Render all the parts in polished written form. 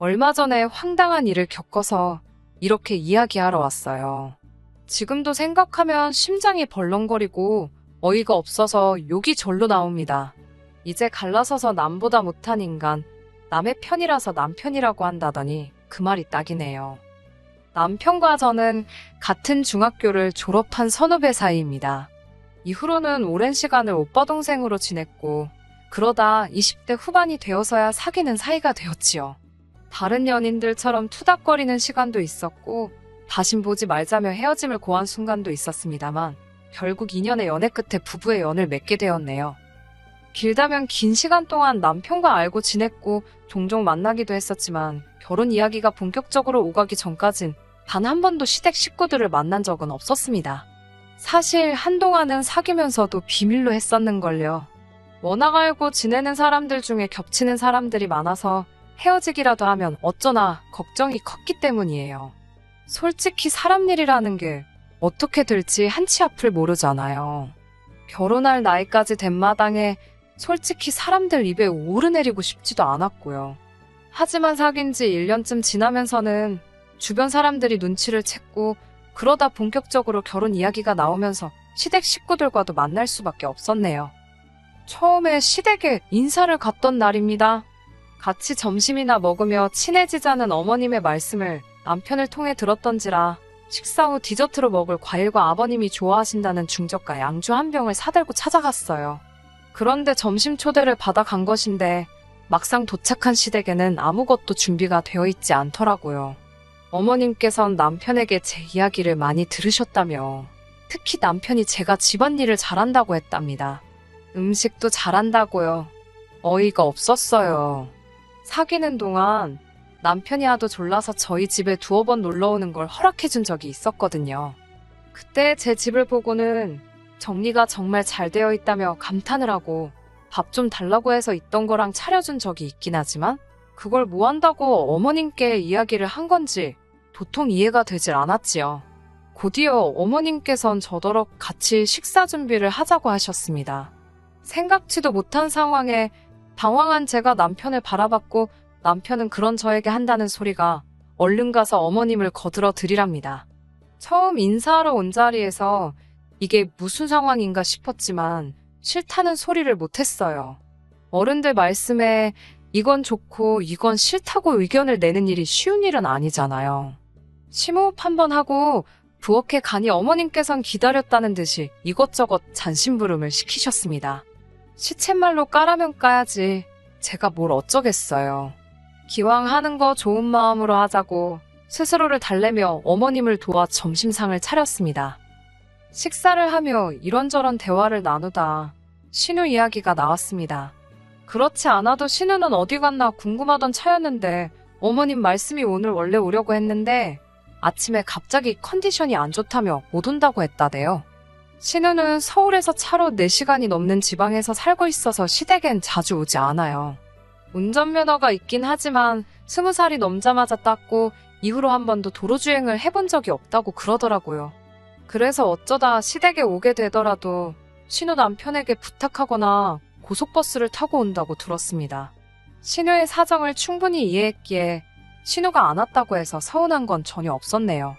얼마 전에 황당한 일을 겪어서 이렇게 이야기하러 왔어요. 지금도 생각하면 심장이 벌렁거리고 어이가 없어서 욕이 절로 나옵니다. 이제 갈라서서 남보다 못한 인간, 남의 편이라서 남편이라고 한다더니 그 말이 딱이네요. 남편과 저는 같은 중학교를 졸업한 선후배 사이입니다. 이후로는 오랜 시간을 오빠 동생으로 지냈고 그러다 20대 후반이 되어서야 사귀는 사이가 되었지요. 다른 연인들처럼 투닥거리는 시간도 있었고 다신 보지 말자며 헤어짐을 고한 순간도 있었습니다만 결국 2년의 연애 끝에 부부의 연을 맺게 되었네요. 길다면 긴 시간 동안 남편과 알고 지냈고 종종 만나기도 했었지만 결혼 이야기가 본격적으로 오가기 전까진 단 한 번도 시댁 식구들을 만난 적은 없었습니다. 사실 한동안은 사귀면서도 비밀로 했었는걸요. 워낙 알고 지내는 사람들 중에 겹치는 사람들이 많아서 헤어지기라도 하면 어쩌나 걱정이 컸기 때문이에요. 솔직히 사람 일이라는 게 어떻게 될지 한치 앞을 모르잖아요. 결혼할 나이까지 된 마당에 솔직히 사람들 입에 오르내리고 싶지도 않았고요. 하지만 사귄 지 1년쯤 지나면서는 주변 사람들이 눈치를 챘고 그러다 본격적으로 결혼 이야기가 나오면서 시댁 식구들과도 만날 수밖에 없었네요. 처음에 시댁에 인사를 갔던 날입니다. 같이 점심이나 먹으며 친해지자는 어머님의 말씀을 남편을 통해 들었던지라 식사 후 디저트로 먹을 과일과 아버님이 좋아하신다는 중저가 양주 한 병을 사들고 찾아갔어요. 그런데 점심 초대를 받아 간 것인데 막상 도착한 시댁에는 아무것도 준비가 되어 있지 않더라고요. 어머님께선 남편에게 제 이야기를 많이 들으셨다며 특히 남편이 제가 집안일을 잘한다고 했답니다. 음식도 잘한다고요. 어이가 없었어요. 사귀는 동안 남편이 하도 졸라서 저희 집에 두어 번 놀러오는 걸 허락해준 적이 있었거든요. 그때 제 집을 보고는 정리가 정말 잘 되어 있다며 감탄을 하고 밥 좀 달라고 해서 있던 거랑 차려준 적이 있긴 하지만 그걸 뭐 한다고 어머님께 이야기를 한 건지 도통 이해가 되질 않았지요. 곧이어 어머님께선 저더러 같이 식사 준비를 하자고 하셨습니다. 생각지도 못한 상황에 당황한 제가 남편을 바라봤고 남편은 그런 저에게 한다는 소리가 얼른 가서 어머님을 거들어 드리랍니다. 처음 인사하러 온 자리에서 이게 무슨 상황인가 싶었지만 싫다는 소리를 못했어요. 어른들 말씀에 이건 좋고 이건 싫다고 의견을 내는 일이 쉬운 일은 아니잖아요. 심호흡 한번 하고 부엌에 가니 어머님께선 기다렸다는 듯이 이것저것 잔심부름을 시키셨습니다. 시쳇말로 까라면 까야지 제가 뭘 어쩌겠어요. 기왕 하는 거 좋은 마음으로 하자고 스스로를 달래며 어머님을 도와 점심상을 차렸습니다. 식사를 하며 이런저런 대화를 나누다 신우 이야기가 나왔습니다. 그렇지 않아도 신우는 어디 갔나 궁금하던 차였는데 어머님 말씀이 오늘 원래 오려고 했는데 아침에 갑자기 컨디션이 안 좋다며 못 온다고 했다대요. 신우는 서울에서 차로 4시간이 넘는 지방에서 살고 있어서 시댁엔 자주 오지 않아요. 운전면허가 있긴 하지만 20살이 넘자마자 땄고 이후로 한 번도 도로주행을 해본 적이 없다고 그러더라고요. 그래서 어쩌다 시댁에 오게 되더라도 신우 남편에게 부탁하거나 고속버스를 타고 온다고 들었습니다. 신우의 사정을 충분히 이해했기에 신우가 안 왔다고 해서 서운한 건 전혀 없었네요.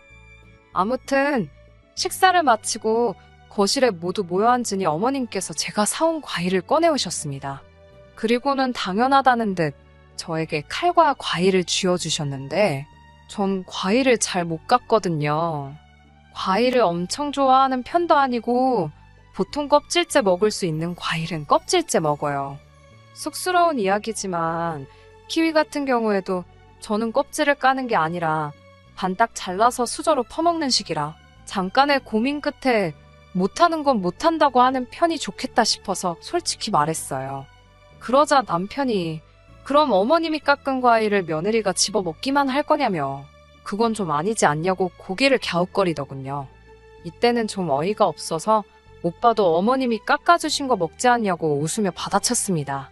아무튼 식사를 마치고 거실에 모두 모여 앉으니 어머님께서 제가 사온 과일을 꺼내오셨습니다. 그리고는 당연하다는 듯 저에게 칼과 과일을 쥐어주셨는데 전 과일을 잘 못 깎거든요. 과일을 엄청 좋아하는 편도 아니고 보통 껍질째 먹을 수 있는 과일은 껍질째 먹어요. 쑥스러운 이야기지만 키위 같은 경우에도 저는 껍질을 까는 게 아니라 반딱 잘라서 수저로 퍼먹는 식이라 잠깐의 고민 끝에 못하는 건 못한다고 하는 편이 좋겠다 싶어서 솔직히 말했어요. 그러자 남편이 그럼 어머님이 깎은 과일을 며느리가 집어먹기만 할 거냐며 그건 좀 아니지 않냐고 고개를 갸웃거리더군요. 이때는 좀 어이가 없어서 오빠도 어머님이 깎아주신 거 먹지 않냐고 웃으며 받아쳤습니다.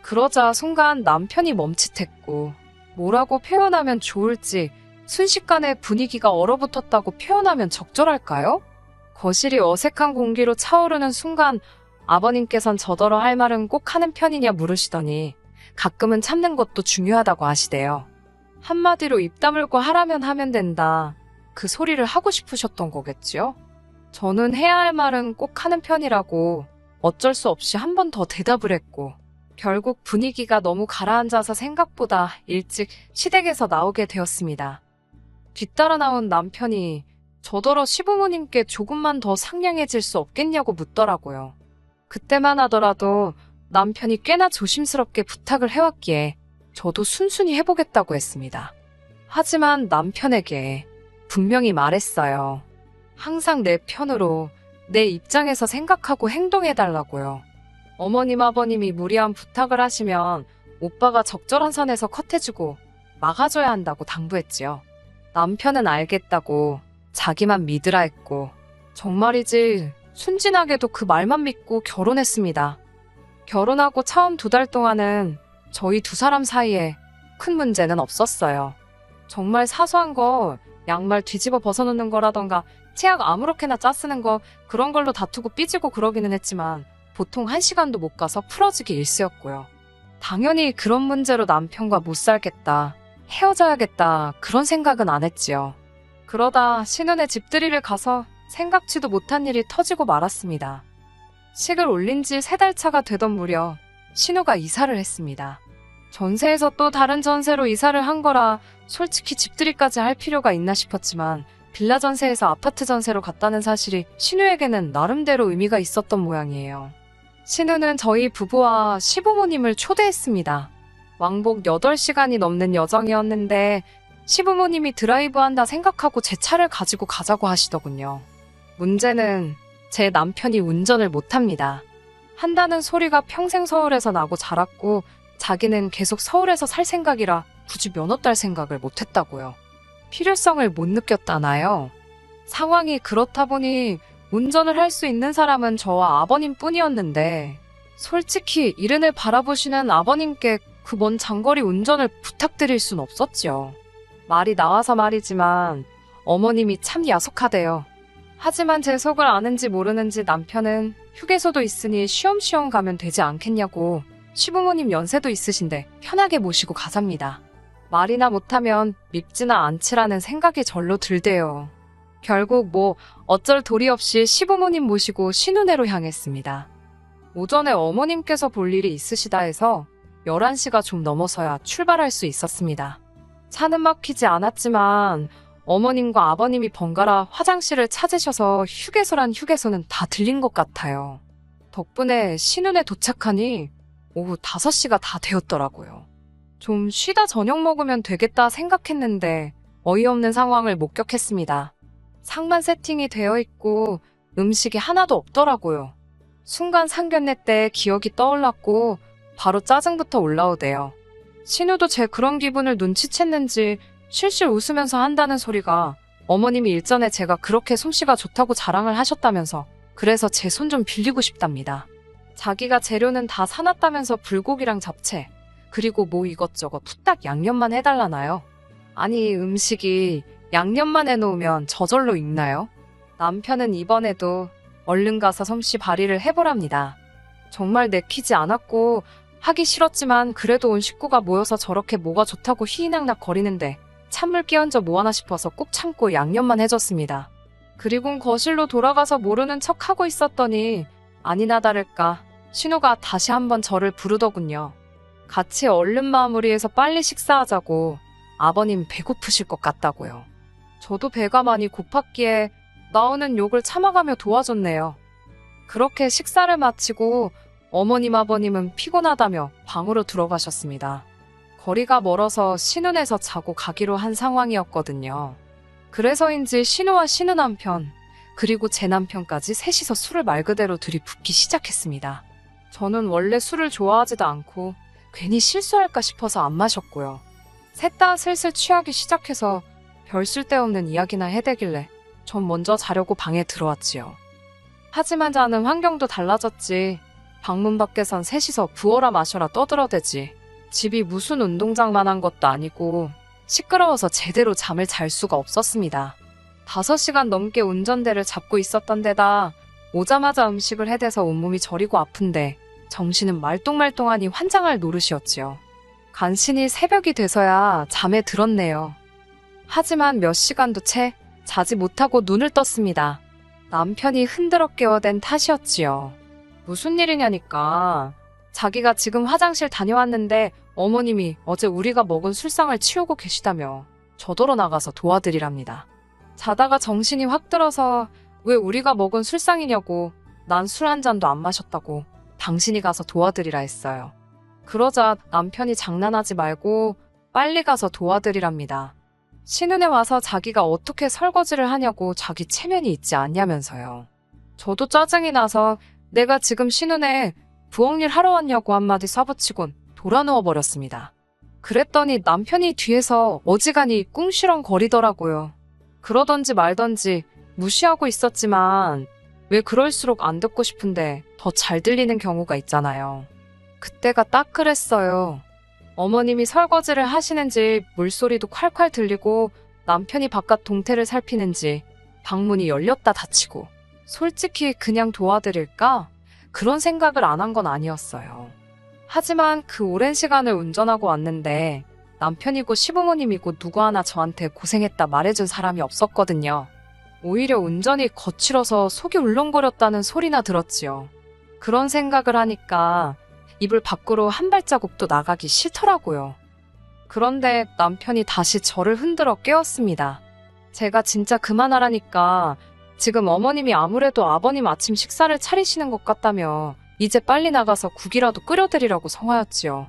그러자 순간 남편이 멈칫했고 뭐라고 표현하면 좋을지 순식간에 분위기가 얼어붙었다고 표현하면 적절할까요? 거실이 어색한 공기로 차오르는 순간 아버님께선 저더러 할 말은 꼭 하는 편이냐 물으시더니 가끔은 참는 것도 중요하다고 하시대요. 한마디로 입 다물고 하라면 하면 된다. 그 소리를 하고 싶으셨던 거겠지요? 저는 해야 할 말은 꼭 하는 편이라고 어쩔 수 없이 한 번 더 대답을 했고, 결국 분위기가 너무 가라앉아서 생각보다 일찍 시댁에서 나오게 되었습니다. 뒤따라 나온 남편이 저더러 시부모님께 조금만 더 상냥해질 수 없겠냐고 묻더라고요. 그때만 하더라도 남편이 꽤나 조심스럽게 부탁을 해왔기에 저도 순순히 해보겠다고 했습니다. 하지만 남편에게 분명히 말했어요. 항상 내 편으로, 내 입장에서 생각하고 행동해달라고요. 어머님, 아버님이 무리한 부탁을 하시면 오빠가 적절한 선에서 컷해주고 막아줘야 한다고 당부했지요. 남편은 알겠다고 자기만 믿으라 했고, 정말이지 순진하게도 그 말만 믿고 결혼했습니다. 결혼하고 처음 2달 동안은 저희 2사람 사이에 큰 문제는 없었어요. 정말 사소한 거, 양말 뒤집어 벗어놓는 거라던가 치약 아무렇게나 짜 쓰는 거, 그런 걸로 다투고 삐지고 그러기는 했지만 보통 1시간도 못 가서 풀어지기 일쑤였고요. 당연히 그런 문제로 남편과 못 살겠다, 헤어져야겠다, 그런 생각은 안 했지요. 그러다 신혼의 집들이를 가서 생각지도 못한 일이 터지고 말았습니다. 식을 올린 지 3달 차가 되던 무렵 신우가 이사를 했습니다. 전세에서 또 다른 전세로 이사를 한 거라 솔직히 집들이까지 할 필요가 있나 싶었지만, 빌라 전세에서 아파트 전세로 갔다는 사실이 신우에게는 나름대로 의미가 있었던 모양이에요. 신우는 저희 부부와 시부모님을 초대했습니다. 왕복 8시간이 넘는 여정이었는데 시부모님이 드라이브한다 생각하고 제 차를 가지고 가자고 하시더군요. 문제는 제 남편이 운전을 못합니다. 한다는 소리가 평생 서울에서 나고 자랐고, 자기는 계속 서울에서 살 생각이라 굳이 면허 딸 생각을 못했다고요. 필요성을 못 느꼈다나요? 상황이 그렇다 보니 운전을 할 수 있는 사람은 저와 아버님 뿐이었는데, 솔직히 이른을 바라보시는 아버님께 그 먼 장거리 운전을 부탁드릴 순 없었지요. 말이 나와서 말이지만 어머님이 참 야속하대요. 하지만 제 속을 아는지 모르는지 남편은 휴게소도 있으니 쉬엄쉬엄 가면 되지 않겠냐고, 시부모님 연세도 있으신데 편하게 모시고 가zap니다. 말이나 못하면 밉지나 않지라는 생각이 절로 들대요. 결국 어쩔 도리 없이 시부모님 모시고 신혼회로 향했습니다. 오전에 어머님께서 볼 일이 있으시다 해서 11시가 좀 넘어서야 출발할 수 있었습니다. 차는 막히지 않았지만 어머님과 아버님이 번갈아 화장실을 찾으셔서 휴게소란 휴게소는 다 들린 것 같아요. 덕분에 신혼에 도착하니 오후 5시가 다 되었더라고요. 좀 쉬다 저녁 먹으면 되겠다 생각했는데 어이없는 상황을 목격했습니다. 상만 세팅이 되어 있고 음식이 하나도 없더라고요. 순간 상견례 때 기억이 떠올랐고 바로 짜증부터 올라오대요. 신우도 제 그런 기분을 눈치챘는지 실실 웃으면서 한다는 소리가, 어머님이 일전에 제가 그렇게 솜씨가 좋다고 자랑을 하셨다면서 그래서 제 손 좀 빌리고 싶답니다. 자기가 재료는 다 사놨다면서 불고기랑 잡채, 그리고 이것저것 후딱 양념만 해달라나요? 아니, 음식이 양념만 해놓으면 저절로 익나요? 남편은 이번에도 얼른 가서 솜씨 발휘를 해보랍니다. 정말 내키지 않았고 하기 싫었지만 그래도 온 식구가 모여서 저렇게 뭐가 좋다고 희희낙낙 거리는데 찬물 끼얹어 뭐하나 싶어서 꾹 참고 양념만 해줬습니다. 그리곤 거실로 돌아가서 모르는 척하고 있었더니 아니나 다를까 신우가 다시 한번 저를 부르더군요. 같이 얼른 마무리해서 빨리 식사하자고, 아버님 배고프실 것 같다고요. 저도 배가 많이 고팠기에 나오는 욕을 참아가며 도와줬네요. 그렇게 식사를 마치고 어머님 아버님은 피곤하다며 방으로 들어가셨습니다. 거리가 멀어서 신혼에서 자고 가기로 한 상황이었거든요. 그래서인지 신우와 신우 남편, 그리고 제 남편까지 셋이서 술을 말 그대로 들이붓기 시작했습니다. 저는 원래 술을 좋아하지도 않고 괜히 실수할까 싶어서 안 마셨고요. 셋 다 슬슬 취하기 시작해서 별 쓸데없는 이야기나 해대길래 전 먼저 자려고 방에 들어왔지요. 하지만 자는 환경도 달라졌지. 방문 밖에선 셋이서 부어라 마셔라 떠들어대지. 집이 무슨 운동장만한 것도 아니고 시끄러워서 제대로 잠을 잘 수가 없었습니다. 5시간 넘게 운전대를 잡고 있었던 데다 오자마자 음식을 해대서 온몸이 저리고 아픈데 정신은 말똥말똥하니 환장할 노릇이었지요. 간신히 새벽이 돼서야 잠에 들었네요. 하지만 몇 시간도 채 자지 못하고 눈을 떴습니다. 남편이 흔들어 깨워댄 탓이었지요. 무슨 일이냐니까. 자기가 지금 화장실 다녀왔는데 어머님이 어제 우리가 먹은 술상을 치우고 계시다며 저더러 나가서 도와드리랍니다. 자다가 정신이 확 들어서 왜 우리가 먹은 술상이냐고, 난 술 한 잔도 안 마셨다고 당신이 가서 도와드리라 했어요. 그러자 남편이 장난하지 말고 빨리 가서 도와드리랍니다. 신혼에 와서 자기가 어떻게 설거지를 하냐고 자기 체면이 있지 않냐면서요. 저도 짜증이 나서 내가 지금 신혼에 부엌일 하러 왔냐고 한마디 쏴붙이곤 돌아 누워버렸습니다. 그랬더니 남편이 뒤에서 어지간히 꿍시렁거리더라고요. 그러던지 말던지 무시하고 있었지만 왜 그럴수록 안 듣고 싶은데 더 잘 들리는 경우가 있잖아요. 그때가 딱 그랬어요. 어머님이 설거지를 하시는지 물소리도 콸콸 들리고 남편이 바깥 동태를 살피는지 방문이 열렸다 닫히고, 솔직히 그냥 도와드릴까? 그런 생각을 안 한 건 아니었어요. 하지만 그 오랜 시간을 운전하고 왔는데 남편이고 시부모님이고 누구 하나 저한테 고생했다 말해준 사람이 없었거든요. 오히려 운전이 거칠어서 속이 울렁거렸다는 소리나 들었지요. 그런 생각을 하니까 이불 밖으로 한 발자국도 나가기 싫더라고요. 그런데 남편이 다시 저를 흔들어 깨웠습니다. 제가 진짜 그만하라니까 지금 어머님이 아무래도 아버님 아침 식사를 차리시는 것 같다며 이제 빨리 나가서 국이라도 끓여드리라고 성화였지요.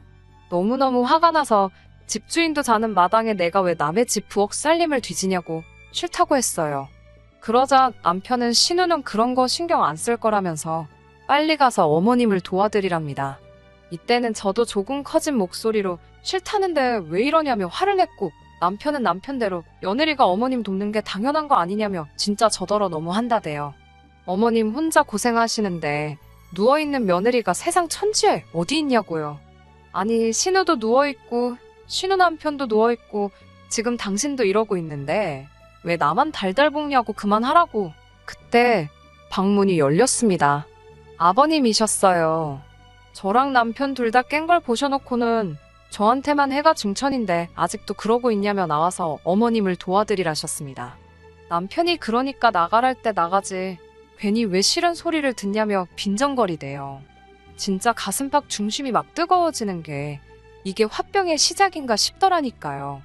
너무너무 화가 나서 집주인도 자는 마당에 내가 왜 남의 집 부엌 살림을 뒤지냐고 싫다고 했어요. 그러자 남편은 신우는 그런 거 신경 안 쓸 거라면서 빨리 가서 어머님을 도와드리랍니다. 이때는 저도 조금 커진 목소리로 싫다는데 왜 이러냐며 화를 냈고, 남편은 남편대로 며느리가 어머님 돕는 게 당연한 거 아니냐며 진짜 저더러 너무 한다대요. 어머님 혼자 고생하시는데 누워있는 며느리가 세상 천지에 어디 있냐고요. 아니, 신우도 누워있고 신우 남편도 누워있고 지금 당신도 이러고 있는데 왜 나만 달달 볶냐고 그만하라고. 그때 방문이 열렸습니다. 아버님이셨어요. 저랑 남편 둘 다 깬 걸 보셔놓고는 저한테만 해가 중천인데 아직도 그러고 있냐며 나와서 어머님을 도와드리라셨습니다. 남편이 그러니까 나가랄 때 나가지 괜히 왜 싫은 소리를 듣냐며 빈정거리대요. 진짜 가슴팍 중심이 막 뜨거워지는 게 이게 화병의 시작인가 싶더라니까요.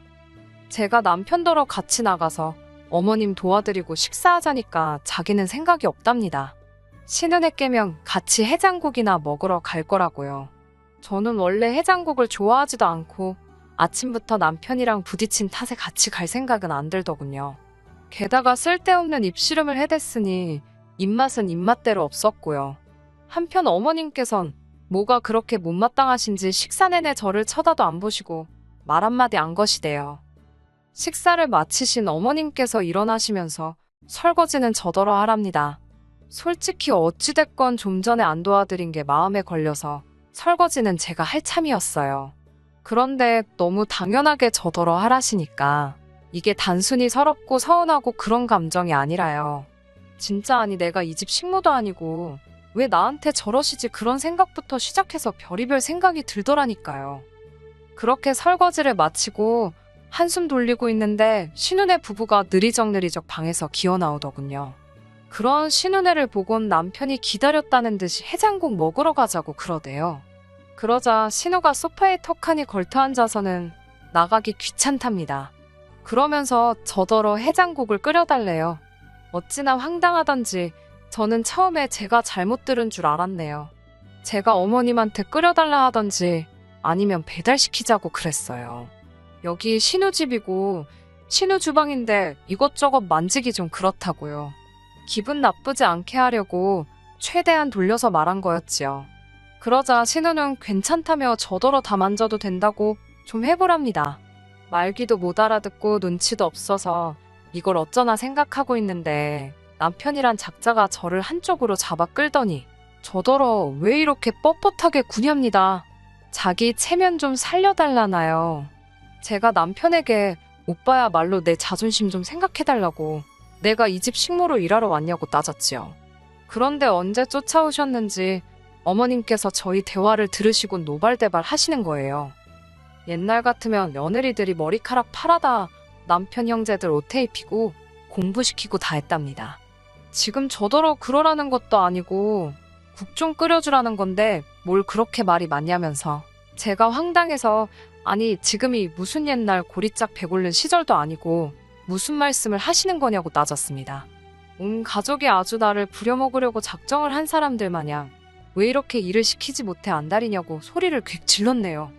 제가 남편더러 같이 나가서 어머님 도와드리고 식사하자니까 자기는 생각이 없답니다. 신혼에 깨면 같이 해장국이나 먹으러 갈 거라고요. 저는 원래 해장국을 좋아하지도 않고 아침부터 남편이랑 부딪힌 탓에 같이 갈 생각은 안 들더군요. 게다가 쓸데없는 입씨름을 해댔으니 입맛은 입맛대로 없었고요. 한편 어머님께선 뭐가 그렇게 못마땅하신지 식사 내내 저를 쳐다도 안 보시고 말 한마디 안 거시대요. 식사를 마치신 어머님께서 일어나시면서 설거지는 저더러 하랍니다. 솔직히 어찌됐건 좀 전에 안 도와드린 게 마음에 걸려서 설거지는 제가 할 참이었어요. 그런데 너무 당연하게 저더러 하라시니까 이게 단순히 서럽고 서운하고 그런 감정이 아니라요. 진짜 아니 내가 이 집 식모도 아니고 왜 나한테 저러시지 그런 생각부터 시작해서 별의별 생각이 들더라니까요. 그렇게 설거지를 마치고 한숨 돌리고 있는데 신우네 부부가 느리적 방에서 기어나오더군요. 그런 신우네를 보곤 남편이 기다렸다는 듯이 해장국 먹으러 가자고 그러대요. 그러자 신우가 소파에 턱하니 걸터 앉아서는 나가기 귀찮답니다. 그러면서 저더러 해장국을 끓여달래요. 어찌나 황당하던지 저는 처음에 제가 잘못 들은 줄 알았네요. 제가 어머님한테 끓여달라 하던지 아니면 배달시키자고 그랬어요. 여기 신우 집이고 신우 주방인데 이것저것 만지기 좀 그렇다고요. 기분 나쁘지 않게 하려고 최대한 돌려서 말한 거였지요. 그러자 신우는 괜찮다며 저더러 다 만져도 된다고 좀 해보랍니다. 말귀도 못 알아듣고 눈치도 없어서 이걸 어쩌나 생각하고 있는데 남편이란 작자가 저를 한쪽으로 잡아 끌더니 저더러 왜 이렇게 뻣뻣하게 구냐입니다. 자기 체면 좀 살려달라나요. 제가 남편에게 오빠야말로 내 자존심 좀 생각해달라고 내가 이 집 식모로 일하러 왔냐고 따졌지요. 그런데 언제 쫓아오셨는지 어머님께서 저희 대화를 들으시고 노발대발 하시는 거예요. 옛날 같으면 며느리들이 머리카락 팔아다 남편 형제들 옷 입히고 공부시키고 다 했답니다. 지금 저더러 그러라는 것도 아니고 국 좀 끓여주라는 건데 뭘 그렇게 말이 많냐면서 제가 황당해서 아니 지금이 무슨 옛날 고리짝 배골른 시절도 아니고 무슨 말씀을 하시는 거냐고 따졌습니다. 온 가족이 아주 나를 부려먹으려고 작정을 한 사람들 마냥 왜 이렇게 일을 시키지 못해 안달이냐고 소리를 퀭 질렀네요.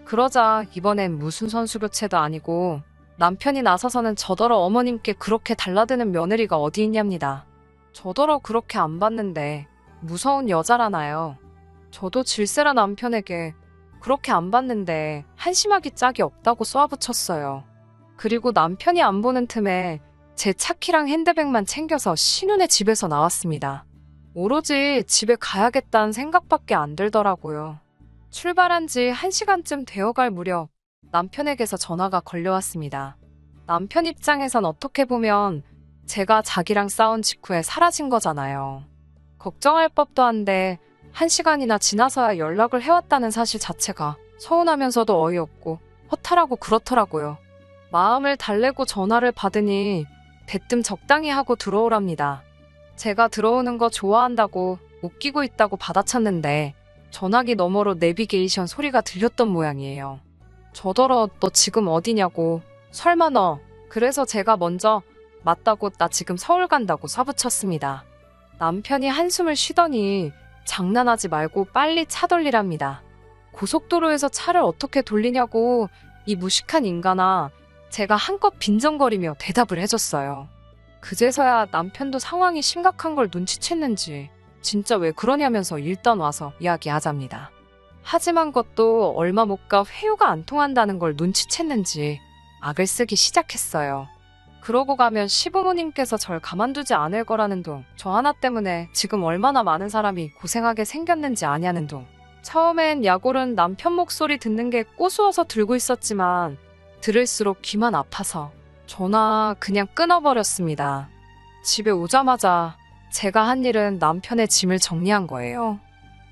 그러자 이번엔 무슨 선수 교체도 아니고 남편이 나서서는 저더러 어머님께 그렇게 달라드는 며느리가 어디 있냐입니다. 저더러 그렇게 안 봤는데 무서운 여자라나요. 저도 질세라 남편에게 그렇게 안 봤는데 한심하기 짝이 없다고 쏘아붙였어요. 그리고 남편이 안 보는 틈에 제 차키랑 핸드백만 챙겨서 신혼의 집에서 나왔습니다. 오로지 집에 가야겠다는 생각밖에 안 들더라고요. 출발한 지 1시간쯤 되어갈 무렵 남편에게서 전화가 걸려왔습니다. 남편 입장에선 어떻게 보면 제가 자기랑 싸운 직후에 사라진 거잖아요. 걱정할 법도 한데 1시간이나 지나서야 연락을 해왔다는 사실 자체가 서운하면서도 어이없고 허탈하고 그렇더라고요. 마음을 달래고 전화를 받으니 대뜸 적당히 하고 들어오랍니다. 제가 들어오는 거 좋아한다고 웃기고 있다고 받아쳤는데 전화기 너머로 내비게이션 소리가 들렸던 모양이에요. 저더러 너 지금 어디냐고 설마 너 그래서 제가 먼저 맞다고 나 지금 서울 간다고 쏴붙였습니다. 남편이 한숨을 쉬더니 장난하지 말고 빨리 차 돌리랍니다. 고속도로에서 차를 어떻게 돌리냐고 이 무식한 인간아 제가 한껏 빈정거리며 대답을 해줬어요. 그제서야 남편도 상황이 심각한 걸 눈치챘는지 진짜 왜 그러냐면서 일단 와서 이야기하잡니다. 하지만 것도 얼마 못 가 회유가 안 통한다는 걸 눈치챘는지 악을 쓰기 시작했어요. 그러고 가면 시부모님께서 절 가만두지 않을 거라는 둥, 저 하나 때문에 지금 얼마나 많은 사람이 고생하게 생겼는지 아냐는 둥. 처음엔 약올은 남편 목소리 듣는 게 꼬스워서 들고 있었지만 들을수록 귀만 아파서 전화 그냥 끊어버렸습니다. 집에 오자마자 제가 한 일은 남편의 짐을 정리한 거예요.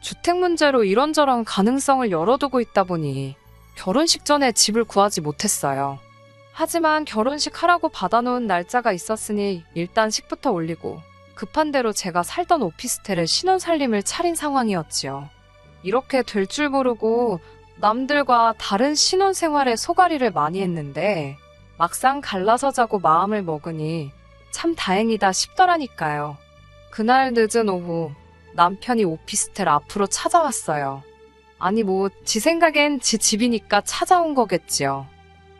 주택 문제로 이런저런 가능성을 열어두고 있다 보니 결혼식 전에 집을 구하지 못했어요. 하지만 결혼식 하라고 받아놓은 날짜가 있었으니 일단 식부터 올리고 급한 대로 제가 살던 오피스텔에 신혼살림을 차린 상황이었지요. 이렇게 될 줄 모르고 남들과 다른 신혼생활에 소가리를 많이 했는데 막상 갈라서 자고 마음을 먹으니 참 다행이다 싶더라니까요. 그날 늦은 오후 남편이 오피스텔 앞으로 찾아왔어요. 아니 뭐 지 생각엔 지 집이니까 찾아온 거겠지요.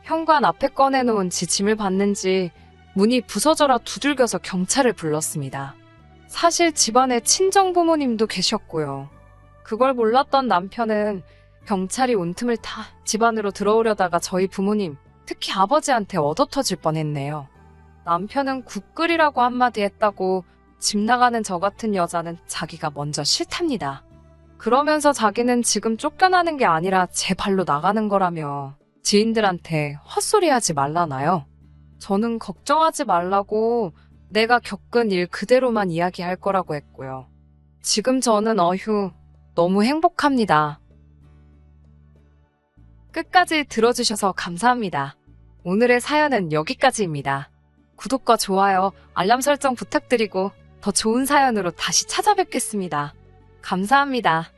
현관 앞에 꺼내놓은 지 짐을 봤는지 문이 부서져라 두들겨서 경찰을 불렀습니다. 사실 집안에 친정부모님도 계셨고요. 그걸 몰랐던 남편은 경찰이 온 틈을 타 집안으로 들어오려다가 저희 부모님, 특히 아버지한테 얻어터질 뻔했네요. 남편은 국 끓이라고 한마디 했다고 집 나가는 저 같은 여자는 자기가 먼저 싫답니다. 그러면서 자기는 지금 쫓겨나는 게 아니라 제 발로 나가는 거라며 지인들한테 헛소리하지 말라나요? 저는 걱정하지 말라고 내가 겪은 일 그대로만 이야기할 거라고 했고요. 지금 저는 어휴 너무 행복합니다. 끝까지 들어주셔서 감사합니다. 오늘의 사연은 여기까지입니다. 구독과 좋아요, 알람 설정 부탁드리고 더 좋은 사연으로 다시 찾아뵙겠습니다. 감사합니다.